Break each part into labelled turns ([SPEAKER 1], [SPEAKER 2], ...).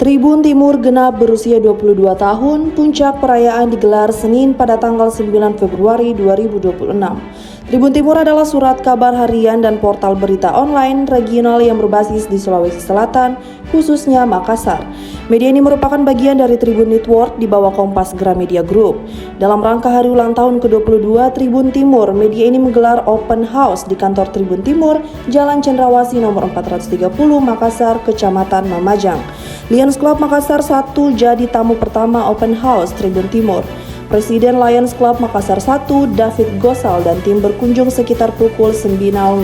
[SPEAKER 1] Tribun Timur genap berusia 22 tahun, puncak perayaan digelar Senin pada tanggal 9 Februari 2026. Tribun Timur adalah surat kabar harian dan portal berita online regional yang berbasis di Sulawesi Selatan, khususnya Makassar. Media ini merupakan bagian dari Tribun Network di bawah Kompas Gramedia Group. Dalam rangka hari ulang tahun ke-22 Tribun Timur, media ini menggelar open house di kantor Tribun Timur, Jalan Cendrawasih nomor 430, Makassar, Kecamatan Mamajang. Lions Club Makassar 1 jadi tamu pertama open house Tribun Timur. Presiden Lions Club Makassar 1, David Gosal dan tim berkunjung sekitar pukul 9.00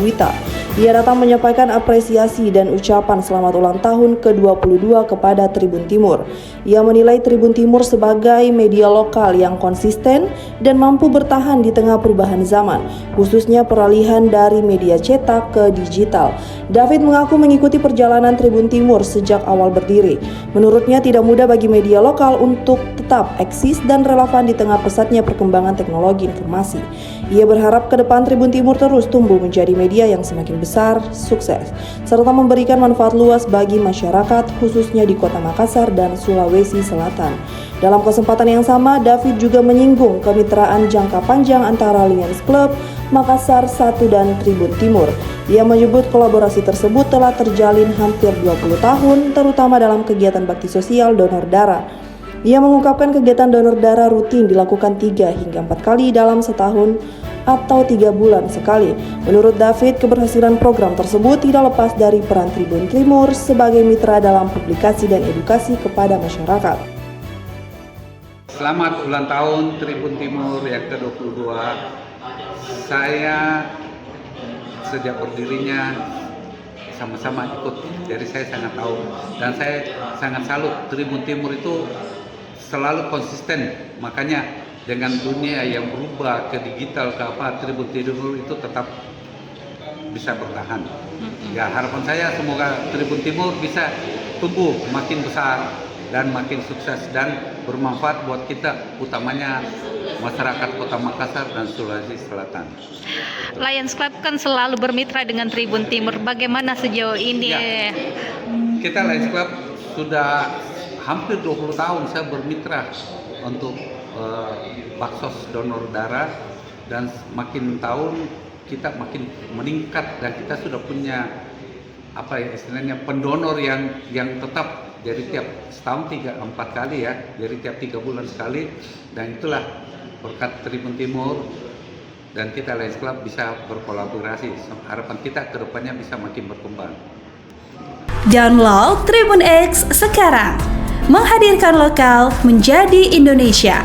[SPEAKER 1] WITA. Dia datang menyampaikan apresiasi dan ucapan selamat ulang tahun ke-22 kepada Tribun Timur. Ia menilai Tribun Timur sebagai media lokal yang konsisten dan mampu bertahan di tengah perubahan zaman, khususnya peralihan dari media cetak ke digital. David mengaku mengikuti perjalanan Tribun Timur sejak awal berdiri. Menurutnya tidak mudah bagi media lokal untuk tetap eksis dan relevan di tengah pesatnya perkembangan teknologi informasi. Ia berharap ke depan Tribun Timur terus tumbuh menjadi media yang semakin besar, sukses, serta memberikan manfaat luas bagi masyarakat khususnya di Kota Makassar dan Sulawesi Selatan. Dalam kesempatan yang sama, David juga menyinggung kemitraan jangka panjang antara Lions Club Makassar 1 dan Tribun Timur. Ia menyebut kolaborasi tersebut telah terjalin hampir 20 tahun, terutama dalam kegiatan bakti sosial donor darah. Ia mengungkapkan kegiatan donor darah rutin dilakukan 3 hingga 4 kali dalam setahun atau 3 bulan sekali. Menurut David, keberhasilan program tersebut tidak lepas dari peran Tribun Timur sebagai mitra dalam publikasi dan edukasi kepada masyarakat.
[SPEAKER 2] Selamat ulang tahun Tribun Timur yang ke-22. Saya sejak berdirinya sama-sama ikut, jadi saya sangat tahu dan saya sangat salut. Tribun Timur itu selalu konsisten, makanya dengan dunia yang berubah ke digital ke apa, Tribun Timur itu tetap bisa bertahan. Ya, harapan saya semoga Tribun Timur bisa tumbuh makin besar dan makin sukses dan bermanfaat buat kita, utamanya masyarakat Kota Makassar dan Sulawesi Selatan.
[SPEAKER 3] Lions Club kan selalu bermitra dengan Tribun Timur. Bagaimana sejauh ini?
[SPEAKER 2] Ya, kita Lions Club sudah hampir 20 tahun saya bermitra untuk baksos donor darah, dan makin tahun kita makin meningkat dan kita sudah punya istilahnya pendonor yang tetap dari tiap setahun 3-4 kali ya, dari tiap 3 bulan sekali, dan itulah berkat Tribun Timur dan kita Lions Club bisa berkolaborasi. Harapan kita ke depannya bisa makin berkembang.
[SPEAKER 4] Download Tribun X sekarang, menghadirkan lokal menjadi Indonesia.